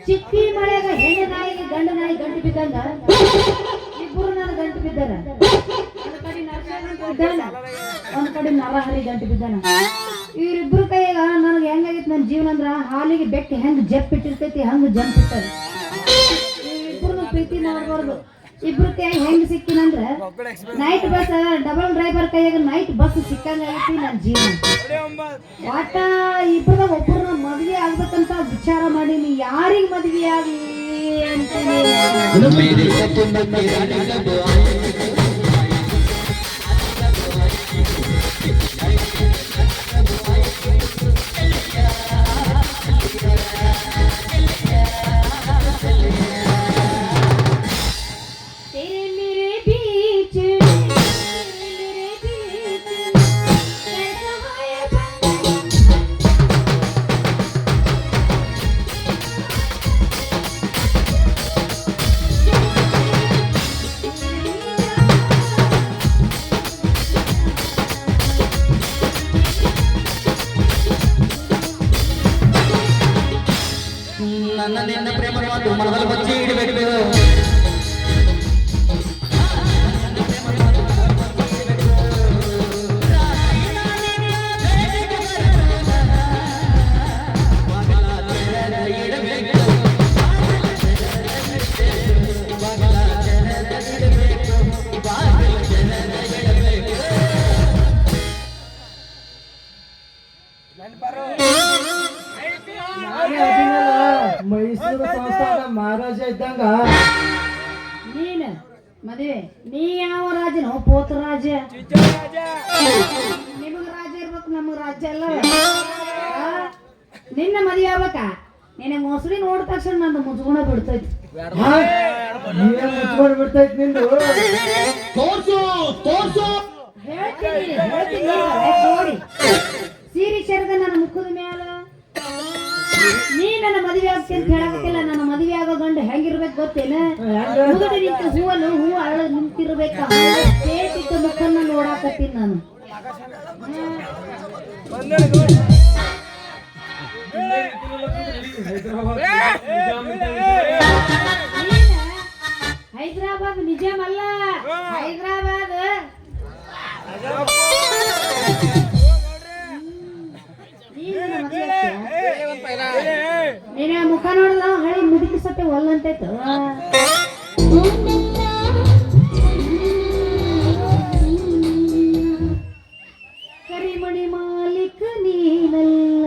ಚಿಕ್ಕಿ ಮಳೆಗ ಹೆಣ್ಣು ನಾಯಿಗೆ ಗಂಡು ನಾಯಿ ಗಂಟು ಬಿದ್ದಂಗ ಇಬ್ಬರು ನನ್ನ ಗಂಟು ಬಿದ್ದಾರ. ಒಂದ್ ಕಡೆ ನರಹರಿ ಗಂಟು ಬಿದ್ದಾನ. ಇವ್ರಿಬ್ರು ಕೈಯಾಗ ನನಗೆ ಹೆಂಗಾಗಿತ್ತು ನನ್ನ ಜೀವನ ಅಂದ್ರ ಹಾಲಿಗೆ ಬೆಕ್ಕ ಹೆಂಗ್ ಜಪ್ ಇಟ್ಟಿರ್ತೈತಿ ಹಂಗ ಜಂಪ್ ಇಟ್ಟಾರ. ಇವ್ರಿಬ್ರು ಪ್ರೀತಿ ಮಾಡ್ಬಾರ್ದು. ಇಬ್ರು ಕೈ ಹೆಂಗ್ ಸಿಕ್ಕಿನಂದ್ರ ನೈಟ್ ಬಸ್ ಡಬಲ್ ಡ್ರೈವರ್ ಕೈಯಾಗ ನೈಟ್ ಬಸ್ ಸಿಕ್ಕಂಗಾಗೈತಿ ನನ್ನ ಜೀವನ. ಒಟ್ಟ ಇಬ್ಬರದಾಗ ಒಬ್ಬರನ್ನ ಮದ್ವೆ ಆಗ್ಬೇಕಂತ ವಿಚಾರ ಮಾಡೀನಿ. ಯಾರಿಗ್ ಮದ್ವೆ ಆಗಿ ಅಂತೀನಿ. ನನ್ನ ಪ್ರೇಮ ಮನದಲ್ಲಿ ಬಚ್ಚಿ ಇಡಬೇಕು. ಮೈಸೂರು ಸಂಸ್ಥಾನ ಮಹಾರಾಜ ಇದ್ದಂಗ ನೀನ್ ಮದುವೆ ನೀ ಯಾವ ರಾಜನೋ ಪೋತ ರಾಜ. ನಿಮಗ್ ರಾಜ ಇರ್ಬೇಕು ನಮಗ್ ರಾಜ್ಯ ಅಲ್ಲ. ನಿನ್ನ ಮದುವೆ ಆಗ್ಬೇಕ ನಿನ್ನ ಮೊಸಳಿ ನೋಡಿದ ತಕ್ಷಣ ನಂದು ಮುಚ್ಕೊಂಡ ಬಿಡ್ತೈತಿ. ಮುಚ್ಕೊಂಡು ಬಿಡ್ತೈತಿ ನಿಂದು. ಹೇಳ್ತೀನಿ ನೋಡಿ ಸೀರೆ ಶರದ ನನ್ನ ಮುಖದ ಮ್ಯಾಲ ನೀ ನನ್ನ ಮದುವೆ ಆಗ್ತಿ ಅಂತ ಹೇಳಬೇಕಿಲ್ಲ. ನನ್ನ ಮದುವೆ ಆಗೋ ಗಂಡು ಹೆಂಗಿರ್ಬೇಕು ಗೊತ್ತೇನ? ಮುದುಡಿ ನಿಂತ ಹೂವಲ್ಲಿ ಹೂ ಅರಳ ನಿಂತಿರ್ಬೇಕ. ಕೇಟಿದ್ದ ಮುಖನ್ನ ನೋಡಾಕತ್ತೀನಿ ನಾನು. ಹೈದರಾಬಾದ್ ನಿಜಾಮ್ ಅಲ್ಲ, ಹೈದರಾಬಾದ್ ನೀನ ಮುಖ ನೋಡಿದ ಹಳಿ ಮುದುಕಿ ಸತ್ತೆ ಒಲ್ಲಂತೈತು. ಕರಿಮಣಿ ಮಾಲೀಕ ನೀನಲ್ಲ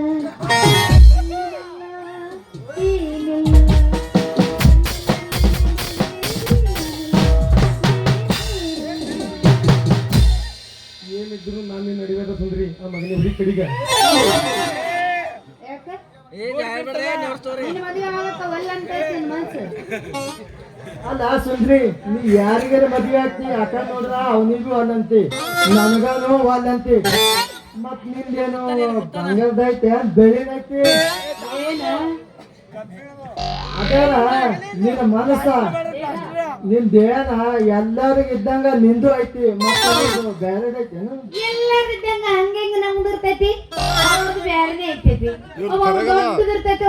ಏನಿದ್ರು ನಾನೇ ನಡಿಬೇಕ ಸುಂದ್ರಿ ಆ ಮಗನ ಹುಡುಗಿ ಕಡಿಗ. ಅಲ್ಲ ಸುಂದ್ರಿ ನೀ ಯಾರಿಗಾರ ಮದ್ವೆ ಆಗ್ತಿ ಅಕ್ಕ ನೋಡ್ರ ಅವನಿಗೂ ಅಲ್ಲಂತಿ ನನಗಾನು ಅಲ್ಲಂತಿ. ಮತ್ ನಿಂದೇನು ಬಂಗಾರದೈತೆ ಬೆಳಿದೈತಿ ಅದರ ನಿನ್ನ ಮನಸ್ಸ ನಿನ್ ದೇಹನ ಎಲ್ಲರಿಗ ಇದ್ದಂಗ ನಿಂದು ಐತಿ. ಮತ್ತೆ ಬೇರೆದೈತೇನು? ಎಲ್ಲರಿದ್ದಂಗ ಹಂಗ ನಮ್ದು ಇರ್ತೈತಿ, ಅವ್ರದ್ದು ಬ್ಯಾರನೇ ಐತೈತಿ. ದೊಡ್ಡದು ಇರ್ತೈತಿ,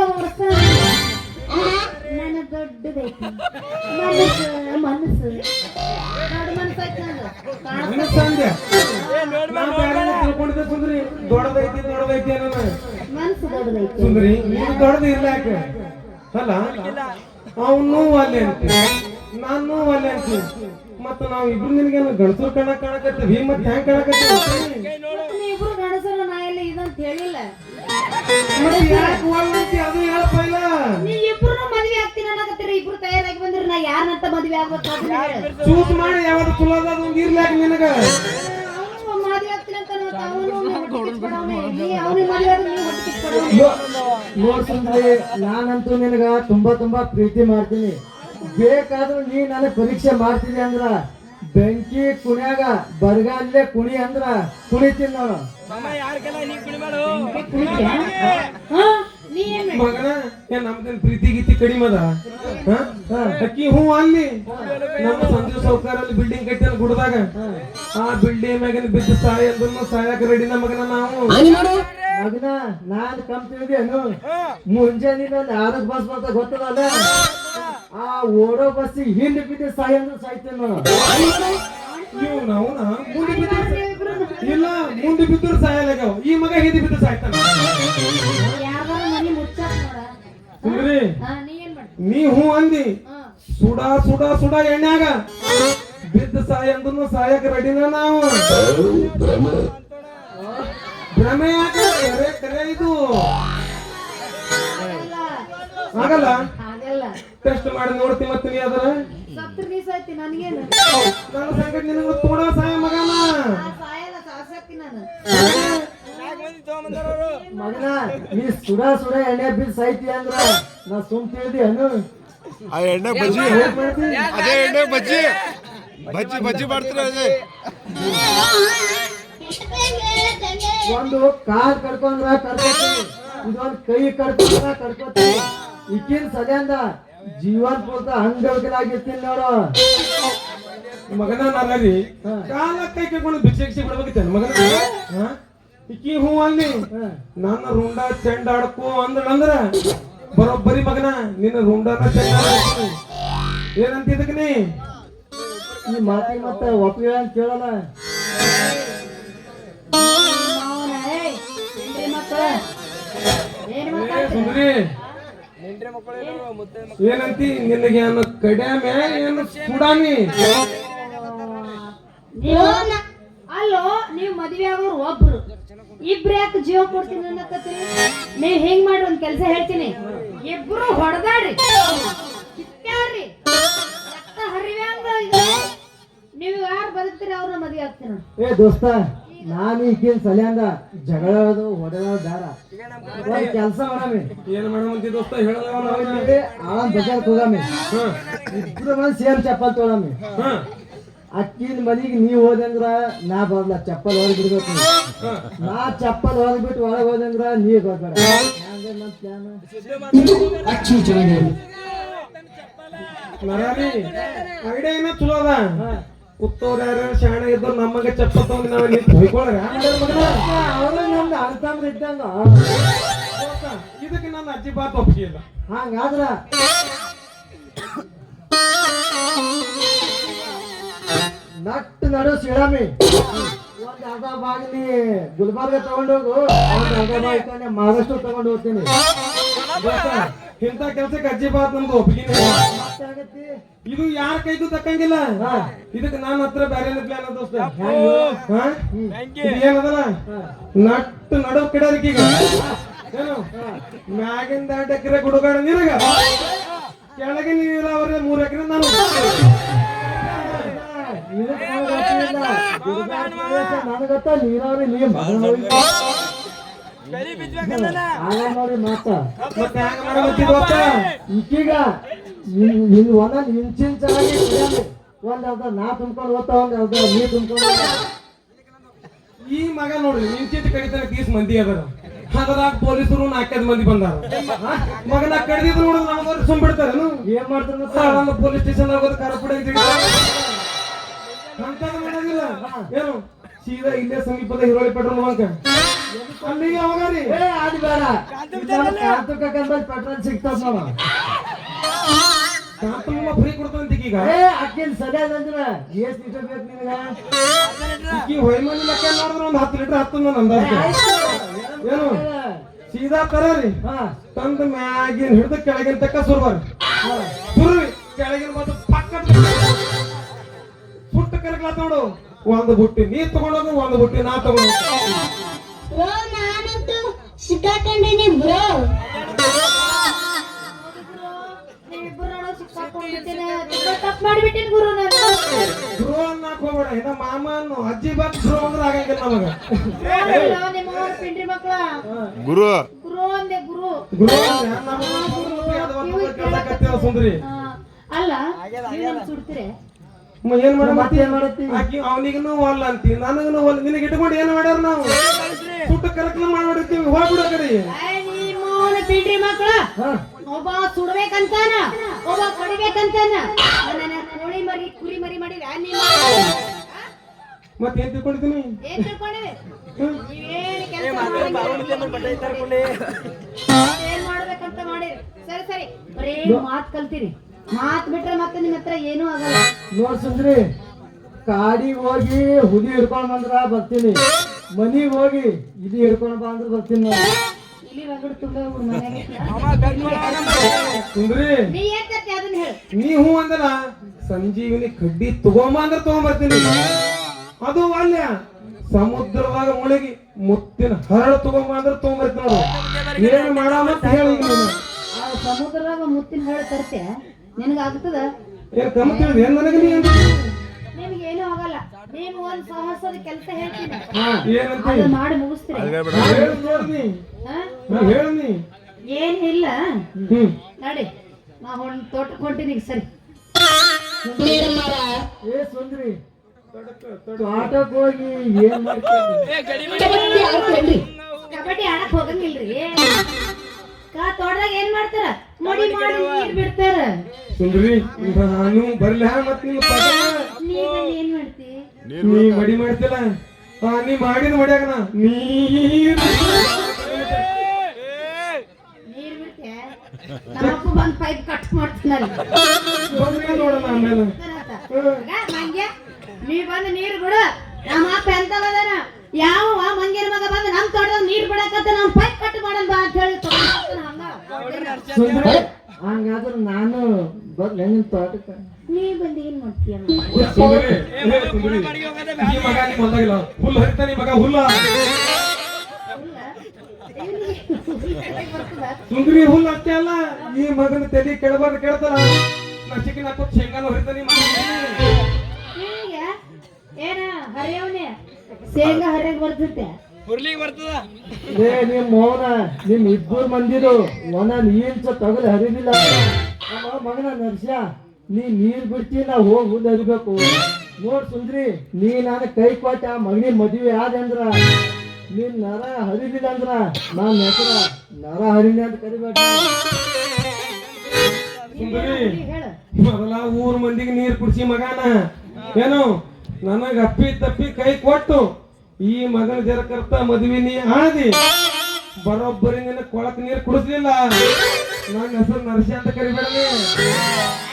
ನನ್ನ ದೊಡ್ಡದೈತಿ ಮನಸ್ಸು ಮನಸ್ಸು ದೊಡ್ಡ ಮನಸ್ಸೈತಿ ತಿಳ್ಕೊಂಡಿದ್ದೆ ಸುಂದ್ರಿ. ದೊಡ್ಡದೈತಿ ದೊಡ್ಡದೈತಿ ಅನ್ನೋ ಮನಸ್ಸು ದೊಡ್ಡದೈತಿ ಸುಂದ್ರಿ. ನೀನು ದೊಡ್ಡದು ಇರ್ಲಾಕ ಅಲ್ಲ ಅವನು ಅಲ್ಲೇ ಅಂತಿ ನಾನು ಅಲ್ಲೇ ಅಂತಿ. ಮತ್ತ ನಾವ್ ಇಬ್ರು ನಿನ್ಗೇನು ಗಣಸರು ಕಾಣಕತ್ತೀವಿ. ಮತ್ ಹೆಂಗ್ ಕಾಣಕತ್ತೀವಿ? ಇಬ್ರು ಗಣಸರು ನಾ ಎಲ್ಲ ಇದಂತ ಹೇಳಿಲ್ಲ. ಅದು ಹೇಳಪ್ಪ ಇಲ್ಲ. ನೀವ್ ಇಬ್ರು ಮದ್ವೆ ಆಗ್ತೀನಿ ಅನ್ನಕತ್ತೀರಿ. ಇಬ್ರು ತಯಾರಾಗಿ ಬಂದ್ರಿ ನಾ ಯಾರನ್ನಂತ ಮದ್ವೆ ಆಗ್ಬೇಕು ಚೂಸ್ ಮಾಡಿ ಯಾವ್ದು ಚಲೋ ಅದ ಇರ್ಲಾಕ ನಿನಗ. ಮದ್ವೆ ಆಗ್ತೀನಿ ಅಂತ ನೋಡ್ಸಂದ್ರೆ ನಾನಂತೂ ನಿನಗ ತುಂಬಾ ತುಂಬಾ ಪ್ರೀತಿ ಮಾಡ್ತೀನಿ. ಬೇಕಾದ್ರೂ ನೀ ನನಗ್ ಪರೀಕ್ಷೆ ಮಾಡ್ತೀನಿ ಅಂದ್ರ ಬೆಂಕಿ ಕುಣ್ಯಾಗ ಬರಗಾಲೇ ಕುಣಿ ಅಂದ್ರ ಕುಣಿತೀನಿ ನಾನು. ಮಗನ ನಮ್ದೇನ್ ಪ್ರೀತಿ ಗೀತಿ ಕಡಿಮೆ ಅದ? ಅಕ್ಕಿ ಹೂ ಅಲ್ಲಿ ನಮ್ಮ ಸಂಜೀವ್ ಸೌಕರ್ಯಲ್ಲಿ ಬಿಲ್ಡಿಂಗ್ ಕಟ್ಟಿ ಗುಡ್ದಾಗ ಆ ಬಿಲ್ಡಿಂಗ್ ಮ್ಯಾಗ ಬಿದ್ದು ಸಾಯ ಅಂದ್ರೂ ಸಾಯಕ ರೆಡಿನ ಮಗನ ನಾವು. ಮಗನ ನಾನ್ ಕಮ್ ತಿಳಿದೇನು ಮುಂಜಾನೆ ಒಂದು 6 ಬಸ್ ಬರ್ತಾ ಗೊತ್ತದಲ್ಲ ಆ ಓಡೋ ಬಸ್ಸಿಗೆ ಹಿಂದೆ ಬಿದ್ದು ಸಾಯಿ ಅಂದ್ರೆ ಸಾಯ್ತೇನೆ ನಾನು. ನೀವು ನಾವು ಮುಂದೆ ಬಿದ್ದರೆ ಇಲ್ಲ ಮುಂದೆ ಬಿದ್ದರೂ ಸಾಯಲಾಗ್ಯಾವ ಈ ಮಗ ಹಿಂದೆ ಬಿದ್ದು ಸಾಯ್ತಾನ. ಯಾರ್ದಾರ ಮನಿ ಮುಚ್ಚಾಕ ನೋಡ. ಸುಂದ್ರಿ ನೀ ಏನ್ ಮಾಡ್ತಿ? ನೀ ಹೂ ಅಂದಿ ಹಾ. ಸುಡ ಸುಡ ಸುಡ ಎಣ್ಣೆಗ ಬಿದ್ದ ಸಾಯ ಅಂದ್ರೂ ಸಾಯಕ ರೆಡಿನ ನಾವು. ಭ್ರಮೆ ಯಾಕೆ ಕರೆ ಇದು ಆಗಲ್ಲ. ಹಾಗೆಲ್ಲ ಟೆಸ್ಟ್ ಮಾಡಿ ನೋಡ್ತಿ ಮತ್ತೆ ನೀ ಅದರ ಸತ್ರ ದಿವಸ ಐತಿ ನನಗೇನು ನನ್ನ ಸಂಕಟ ನಿನಗೆ ತೋಡ ಸಾಯ ಮಗನ ಸಾಯಲ್ಲ ಸಾಸಕ್ತಿ ನಾನು. ಮಗನ ನೀ ಸುಡ ಸುಡ ಎಣ್ಣೆ ಬಿದ್ದು ಸಾಯ್ತಿ ಅಂದ್ರ ನಾ ಸುಮ್ ತಿಳಿದಿ ಅನು ಆ ಎಣ್ಣೆ ಬಜ್ಜಿ ಅದೇ ಎಣ್ಣೆ ಬಜ್ಜಿ ಬಜ್ಜಿ ಬಜ್ಜಿ ಮಾಡ್ತೀರ ಅದೇ. ಒಂದು ಕಾಲ್ ಕಡ್ಕೊಂಡ್ರ ಕಡ್ಕೋತಿ ಇದೊಂದ್ ಕೈ ಕಡ್ಕೊಂಡ್ರ ಕಡ್ಕೋತಿ ಈಕಿನ ಸದ್ಯಾಂದ ಜೀವನ್ ಪೂರ್ತ ಅಂಗವಿಕಲಾಗಿರ್ತೀನಿ ನೋಡು ಮಗನ ನಾಗರಿ ಕಾಲ ಕೈ ಕೈಕೊಂಡು ಭಿಕ್ಷೆ ಬಿಡ್ಬೇಕಿತ್ತೇನೆ ಮಗನ. ಇಕ್ಕಿ ಹೂ ಅಲ್ಲಿ ನನ್ನ ರುಂಡ ಚೆಂಡ ಆಡ್ಕೋ ಅಂದ್ರ ಬರೋಬ್ಬರಿ ಮಗನ ನಿನ್ನ ರುಂಡನ ಚೆಂಡ ಏನಂತ ಇದಕ್ಕೆ ನೀ ಈ ಮಾತಿಗೆ ಮತ್ತೆ ಒಪ್ಪಿಗೆ ಅಂತ ಕೇಳಲ್ಲ. ಮಾವನ, ಏಯ್, ಹೆಂಡ್ರಿ ಮಕ್ಳು. ಏನ್ ಮಾತಾಡ್ತೀರಿ? ಸುಂದ್ರಿ ಏನಂತಿ ನಿನಗೆ ಏನು ಕಡ್ಯಾಮೆ ಏನು ಸುಡಾಮಿ? ಅಲ್ಲೋ ನೀವು ಮದ್ವೆ ಆಗೋರು ಒಬ್ರು ಇಬ್ರು ಯಾಕೆ ಜೀವ ಕೊಡ್ತೀನಿ ಅನ್ನಕತ್ತೀರಿ? ನೀವ್ ಹೆಂಗ್ ಮಾಡ್ರಿ ಒಂದ್ ಕೆಲ್ಸ ಹೇಳ್ತೀನಿ, ಇಬ್ರು ಹೊಡೆದಾಡ್ರಿ ಕಿತ್ತಾಡ್ರಿ ರಕ್ತ ಹರಿವ್ಯಾಂಗ ನೀವು ಯಾರು ಬದುಕ್ತೀರಿ ಅವ್ರನ್ನ ಮದ್ವೆ ಆಗ್ತೀನಿ ನೋಡಿ. ಏ ದೋಸ್ತ ನಾನು ಈಗಿನ ಸಲಿಯಾಂದ ಜಗಳದು ಹೊಡೆಯೋದು ಬೇಡ. ಒಂದ್ ಕೆಲ್ಸ ಮಾಡಮಿ ಏನು ಮಾಡಮಂತಿ ದೋಸ್ತ ಹೇಳದವ ಆಳನ್ ಬಜಾರ್ಕ್ ಹೋಗಮಿ ಇಬ್ರು ಮಂದಿ ಸೇಮ್ ಚಪ್ಪಲ್ ತೊಗೊಳಮಿ. ಅಕ್ಕಿನ ಮನಿಗೆ ನೀವ್ ಹೋದಂದ್ರ ನಾ ಬರ್ಲ ಚಪ್ಪಲ್ ಹೊರಗ್ ಬಿಡ್ಬೇಕು. ನಾ ಚಪ್ಪಲ್ ಹೊರಗ್ ಬಿಟ್ಟು ಒಳಗ್ ಹೋದಂದ್ರ ನೀ ಬರ್ಬೇಡ. ನರಾರಿ ಐಡಿಯಾ ಏನೋ ಚಲೋ ಅದ. ಕುತ್ತೋರ್ ಯಾರ ಶಾಣೆ ಇದ್ದವ್ರು ನಮಗೆ ಚಪ್ಪಲ್ ತಗೊಂಡು ನಾವ್ ನಿಂತು ಹೊಯ್ಕೊಳಗ ಅವ್ರು ನಮ್ದು ಅರ್ಥಂದ್ರ ಇದ್ದಂಗ. ಇದಕ್ಕೆ ನನ್ನ ಅಜ್ಜಿ ಬಾತ್ ಒಪ್ಪಿಗೆ ಇಲ್ಲ. ಹಂಗಾದ್ರ ನಟ್ಟು ನಡು ಸಿಳಮಿ ಒಂದ್ ಅರ್ಧ ಬಾಗಿಲಿ ಗುಲ್ಬರ್ಗ ತಗೊಂಡೋಗು, ಒಂದ್ ಅರ್ಧ ಬಾಗಿಲಿ ಮಹಾರಾಷ್ಟ್ರ ತಗೊಂಡು ಹೋಗ್ತೀನಿ. ಇಂಥ ಕೆಲ್ಸಕ್ಕೆ ಅಜ್ಜಿ ಬಾತ್ ನಮ್ದು ಒಪ್ಪಿಗೆ ಮತ್ತೆ ಆಗತ್ತಿ ಇದು ಯಾರ ಕೈಗೂ ತಕ್ಕಂಗಿಲ್ಲ. ಇದಕ್ಕೆ ನನ್ನ ಹತ್ರ ಬೇರೆ ಪ್ಲಾನ್ ಅದ ದೋಸ್ತ. ಏನದಲ್ಲ ನಟ್ಟು ನಡು ಕಿಡರಿಕೀಗ ಏನು ಮ್ಯಾಗಿಂದ 2 ಎಕರೆ ಗುಡುಗಾಡ ನಿನಗ ಕೆಳಗೆ ನೀರಾವರಿ 3 ಎಕರೆ ನಾನು. ನನಗತ್ತ ನೀರಾವರಿ ನೀ ನೋಡಿ ಮಾತ ಮತ್ತೆ ಹ್ಯಾಂಗ ಮಾಡಬೇಕಿದ್ವತ್ತ ಈಗೀಗ ನಿನ್ ಒಂದೊಂದು ಇಂಚಿಂಚಾಗಿ ಒಂದ್ ಅರ್ಧ ನಾ ತುಂಬ್ಕೊಂಡು ಹೋಗ್ತಾ ಒಂದ್ ಅರ್ಧ ನೀ ತುಂಬ್ಕೊಂಡು. ಈ ಮಗ ನೋಡ್ರಿ ಇಂಚಿಂಚು ಕಡಿತಾನೆ 30 ಮಂದಿ ಅದಾರ. ಅದ್ರಾಗ ಪೊಲೀಸರು 4-5 ಮಂದಿ ಬಂದಾರ. ಮಗನ ಕಡಿದಿದ್ರು ನೋಡಿದ್ರೆ ನಮಗವ್ರು ಸುಮ್ ಬಿಡ್ತಾರೇನು? ಏನ್ ಮಾಡ್ತಾರ ಪೊಲೀಸ್ ಸ್ಟೇಷನ್ ಆಗೋದು ಕರಪುಡಿ ಅಂತದ್ದು ಮಾಡೋದಿಲ್ಲ. ಏನು ಸೀದಾ ಇಲ್ಲೇ ಸಮೀಪದ ಹಿರೋಳಿ ಪೆಟ್ರೋಲ್ ಬಂಕ್ ಅಲ್ಲಿಗೆ ಹೋಗಾರಿ. ಅದು ಬೇಡ, ಕಾರ್ತುಕಂಬಲ್ ಪೆಟ್ರೋಲ್ ಸಿಗ್ತದ ನೋಡ. ಕಾಂತಮ್ಮ ಫ್ರೀ ಕೊಡ್ತಾನಂತ ಈಗ. ಅಕ್ಕಿನ ಸರಿಯಾದಂದ್ರ ಎಷ್ಟ್ ಲೀಟರ್ ಬೇಕು ನಿನಗ? ಈ ಹೊಯ್ಮನಿ ಲೆಕ್ಕ ನೋಡಿದ್ರೆ ಒಂದು 10 ಲೀಟರ್ ಹತ್ತದ ಅಂದಾಜು. ಏನು ಸೀದಾ ತರರಿ ತಂದ ಮ್ಯಾಗಿನ ಹಿಡಿದು ಕೆಳಗಿನ ತಕ್ಕ ಸುರ್ಬಾರಿ ಸುರ್ರಿ ಕೆಳಗಿನ ಬಂದು ಪಕ್ಕ ಸುಟ್ಟ ಕರಗ್ಲಾತ ನೋಡು. ಒಂದು ಬುಟ್ಟಿ ನೀ ತಗೊಂಡೋದು, ಒಂದು ಬುಟ್ಟಿ ನಾ ತಗೊಂಡು. ಬ್ರೋ ನಾನಂತೂ ಸಿಕ್ಕಾಕೊಂಡಿನಿ ಬ್ರೋ. ನೀವಿಬ್ರು ನೋಡೋ ಸಿಕ್ಕಾಕೊಂಡ್ಬಿಟ್ಟಿನ ತಪ್ಪು ಮಾಡ್ಬಿಟ್ಟಿನ ಗುರು ನಾನು. ಧ್ರುವ ಅನ್ನಕ್ ಹೋಗ್ಬೇಡ. ಇನ್ನ ಮಾಮ ಅನ್ನು ಅಜ್ಜಿ ಬಾತ್ ಧ್ರುವ ಅಂದ್ರೆ ಆಗಂಗಿಲ್ಲ ನಮಗ. ನಿಮ್ಮ ಪಿಂಡ್ರಿ ಮಕ್ಳ ಗುರು ಗುರು ಅಂದೆ ಗುರು. ಸುಂದ್ರಿ ಅಲ್ಲ ನೀವು ಸುಡ್ತೀರಿ ಏನ್ ಮಾಡತ್ತಿ? ಅವನಿಗೂ ಒಲ್ಲ ಅಂತಿ, ನನಗೂ ಒಲ್ಲ. ನಿನಗೆ ಇಟ್ಕೊಂಡು ಏನ್ ಮಾಡ್ಯಾರ ನಾವು? ಸುಟ್ಟ ಕರಕ್ಲ ಮಾಡ್ಬಿಡ್ತೀವಿ. ಹೋಗ್ಬಿಡ ಕಡೆ ಪಿಂಡ್ರಿ ಮಕ್ಳ ಒಬ್ಬ ಸುಡ್ಬೇಕಂತಾನ, ಒಬ್ಬ ಕೊಡಿಬೇಕಂತಾನ. ಕೋಳಿ ಮರಿ ಕುರಿ ಮರಿ ಮಾಡಿ ಮತ್ತೆ ಏನ್ ತಿಳ್ಕೊಂಡಿದ್ದೀನಿ ಏನ್ ತಿಳ್ಕೊಂಡಿವಿ ನೀವೇನ್ ಕೆಲಸ ಏನ್ ಮಾಡ್ಬೇಕಂತ ಮಾಡಿರಿ ಸರಿ ಸರಿ ಬರೀ ಮಾತ್ ಕಲ್ತೀರಿ ಮಾತ್ ಬಿಟ್ರೆ ಮತ್ತೆ ನಿಮ್ ಹತ್ರ ಏನೂ ಆಗಲ್ಲ ನೋಡ್ ಸುಂದ್ರಿ ಕಾಡಿಗೆ ಹೋಗಿ ಹುಲಿ ಹಿಡ್ಕೊಂಡ್ ಬಂದ್ರ ಬರ್ತೀನಿ ಮನಿಗ್ ಹೋಗಿ ಇಲ್ಲಿ ಹಿಡ್ಕೊಂಡ್ ಬಾ ಅಂದ್ರ ಬರ್ತೀನಿ ನಾನು. ಇಲ್ಲಿ ರಗಡ್ ತುಂಬಾ ಮನೆಗೆ ಸುಂದ್ರಿ ನೀ ಏನ್ ತರ್ತಿ ಅದನ್ನ ಹೇಳು ನೀ ಹೂ ಅಂದಲ್ಲ ಸಂಜೀವಿನಿ ಕಡ್ಡಿ ತಗೊಂಬ ಅಂದ್ರೆ ತಗೊಂಬರ್ತೀನಿ ಅದು ಅಲ್ಯ ಸಮುದ್ರದಾಗ ಮುಳುಗಿ ಮುತ್ತಿನ ಹರಳು ತಗೊಂಬ ಅಂದ್ರೆ ತಗೊಂಬರ್ತೀನಿ ನೋಡು ಏನ್ ಮಾಡಮ್ಮ ಅಂತ ಹೇಳಿ ಈಗ ನೀನು. ಆ ಸಮುದ್ರದಾಗ ಮುತ್ತಿನ ಹೇಳಿ ತರ್ತೆ ನಿನಗ ಆಗ್ತದ ಏನ್ ಕಮ್ಮ ತಿಳಿದ್ ಏನ್ ನನಗೆ ನೀ ಅಂದಿ? ನಿಮ್ಗೆ ಏನೂ ಆಗಲ್ಲ ನೀವು ಒಂದ್ ಸಾಹಸದ ಕೆಲಸ ಹೇಳ್ತೀನಿ ಏನಂತ ಅದು ಮಾಡಿ ಮುಗಿಸ್ತೀರಿ ಹೇಳು ನೋಡ್ನಿ ಹಾ? ಹೇಳು ನೀ ಏನ್ ಇಲ್ಲ ಹ್ಮ್ ನಡಿ ನಾ ತೋಟಕ್ಕೆ ಹೊಂಟೀನಿ ಈಗ ಸರಿ ಏ ಸುಂದ್ರಿ ತೋಟಕ್ ಹೋಗಿ ಏನ್ ಮಾಡ್ತೀನಿ ಕಬಡ್ಡಿ ಆಡಕ್ ಹೋಗಂಗಿಲ್ರಿ ತೋಟದಾಗ ಏನ್ ಮಾಡ್ತಾರ ಮಡಿ ಮಾಡಿ ನೀರ್ ಬಿಡ್ತಾರ ಸುಂದ್ರಿ ನಾನು ಬರ್ಲಿ ಮತ್ ನಿಮ್ಮ ಪದ ನೀವ್ ಏನ್ ಮಾಡ್ತಿ ನೀ ಮಡಿ ಮಾಡ್ತಿಲ್ಲ ನೀ ಮಾಡಿದ ಮಡ್ಯಾಗನ ನೀರ್ ನೀರ್ ಬಿಡ್ತೆ ನಮ್ಮಪ್ಪ ಬಂದ್ ಪೈಪ್ ಕಟ್ ಮಾಡ್ತಾನಲ್ಲ ಬಂದ್ರೆ ನೋಡೋಣ ಆಮೇಲೆ ಮಂಗ್ಯ ನೀ ಬಂದ್ ನೀರ್ ಬಿಡು ನಮ್ಮ ಅಪ್ಪ ಎಂತವದಾನ ಯಾವ ಮಂಗ್ಯನ ಮಗ ಬಂದ್ ನಮ್ ತೋಟದಾಗ ನೀರ್ ಬಿಡಕತ್ತ ನಮ್ ಪೈಪ್ ಕಟ್ ಮಾಡಲ್ ಬಾ ಅಂತ ಹೇಳಿ ತಗೊಂಡ್ ಹಂಗ ಸುಂದ್ರಿ ಹಂಗಾದ್ರ ನಾನು ಬರ್ಲಿ ನಿಮ್ ತೋಟಕ್ಕ ನೀ ಬಂದ್ ಏನ್ ಮಾಡ್ತೀಯ ಸುಂದರಿ ಸುಂದರಿ ಈ ಮಗ ನಿಮ್ಮ ಹೊಲ್ದಾಗಿಲ್ಲ ಹುಲ್ಲು ಹರಿತಾನೆ ಈ ಮಗ ಹುಲ್ಲ ಸುಂದರಿ ಹುಲ್ಲು ಅಷ್ಟೇ ಅಲ್ಲ ಈ ಮಗನ ತಲೆ ಕೆಳಬಾರ್ದು ಕೇಳ್ತಾರ ನಚಿಕಿನ ಹಾಕೋತ್ ಶೇಂಗಾನು ಹರಿತಾನೆ ಏನ ಹರಿಯವನೆ ಶೇಂಗಾ ಹರಿಯಕ್ ಬರ್ತೈತೆ ಏ ನಿಮ್ ಮೌನ ನಿಮ್ ಇಬ್ಬರು ಮಂದಿದು ಒಣ ನೀರ್ಸ ತಗಲು ಹರಿಲಿಲ್ಲ ನಮ್ಮ ಮಗನ ನರ್ಸ್ಯ ನೀ ನೀರ್ ಬಿಡ್ತಿ ನಾ ಹೋಗಿ ಹುಲ್ಲು ಹರಿಬೇಕು ನೋಡ್ ಸುಂದ್ರಿ ನೀ ನಾನು ಕೈ ಕೊಟ್ಟ ಆ ಮಗನಿಗೆ ಮದುವೆ ಆದಂದ್ರ ನೀನ್ ನರ ಹರಿಲಿಲ್ಲ ಅಂದ್ರ ನಾನ್ ಹೆಸರ ನರ ಹರಿಲಿ ಅಂತ ಕರಿಬೇಕ ಸುಂದರಿ ಹೇಳು ಮೊದಲ ಊರ್ ಮಂದಿಗೆ ನೀರ್ ಕುಡ್ಸಿ ಮಗನ ಏನು ನನಗ ಅಪ್ಪಿ ತಪ್ಪಿ ಕೈ ಕೊಟ್ಟು ಈ ಮಗನ ಜರಕರ್ತ ಮದ್ವಿ ನೀ ಆದಿ ಬರೋಬ್ಬರಿ ನಿನ್ನ ಕೊಳಕ್ ನೀರ್ ಕುಡಿಸ್ಲಿಲ್ಲ ನನ್ನ ಹೆಸರು ನರಸಿ ಅಂತ ಕರಿಬೇಡ ನೀ.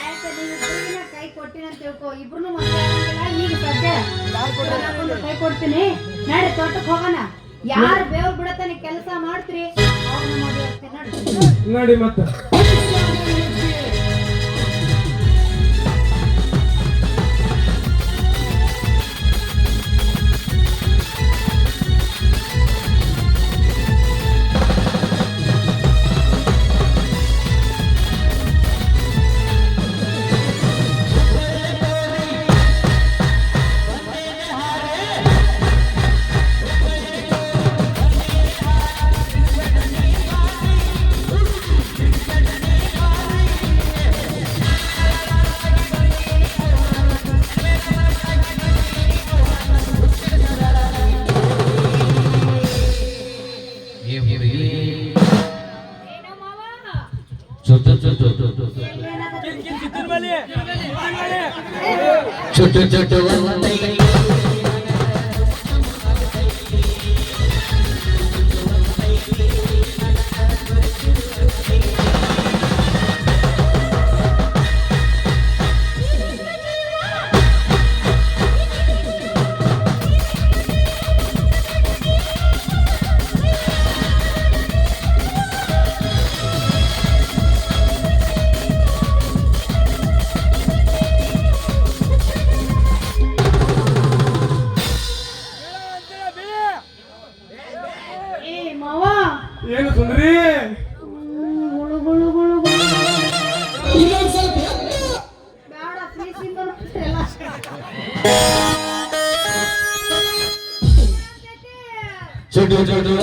ಆಯ್ತು, ನೀವ್ ಇಬ್ರಿಗೂ ನಾ ಕೈ ಕೊಟ್ಟಿನಿ ಅಂತ ತಿಳ್ಕೊ ಇಬ್ರು ಮದ್ವೆ ಆಗಂಗಿಲ್ಲ ಈಗ ಸದ್ಯ ನಾನೊಂದು ಕೈ ಕೊಡ್ತೀನಿ ನಡಿ ತೋಟಕ್ಕೆ ಹೋಗೋಣ ಯಾರು ಬೇವ್ರು ಬಿಡತಾನೆ ಕೆಲಸ ಮಾಡ್ತೀರಿ ಅವ್ರನ್ನ ಮದುವೆ ಆಗ್ತೀನಿ ನಡಿ ನೋಡಿ ಮತ್ತ छोटो छोटो ಏ ಮಾವ ಏನು ಸುಂದ್ರಿ ಗುಳು ಗುಳು ಗುಳು ಗುಳು ಬೇಡ ಪ್ಲೀಸಿಂದ ಎಲ್ಲ छोटो छोटो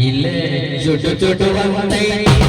ಇಲ್ಲೇ ಚುಟು ಚುಟು ಅಂತೈತಿ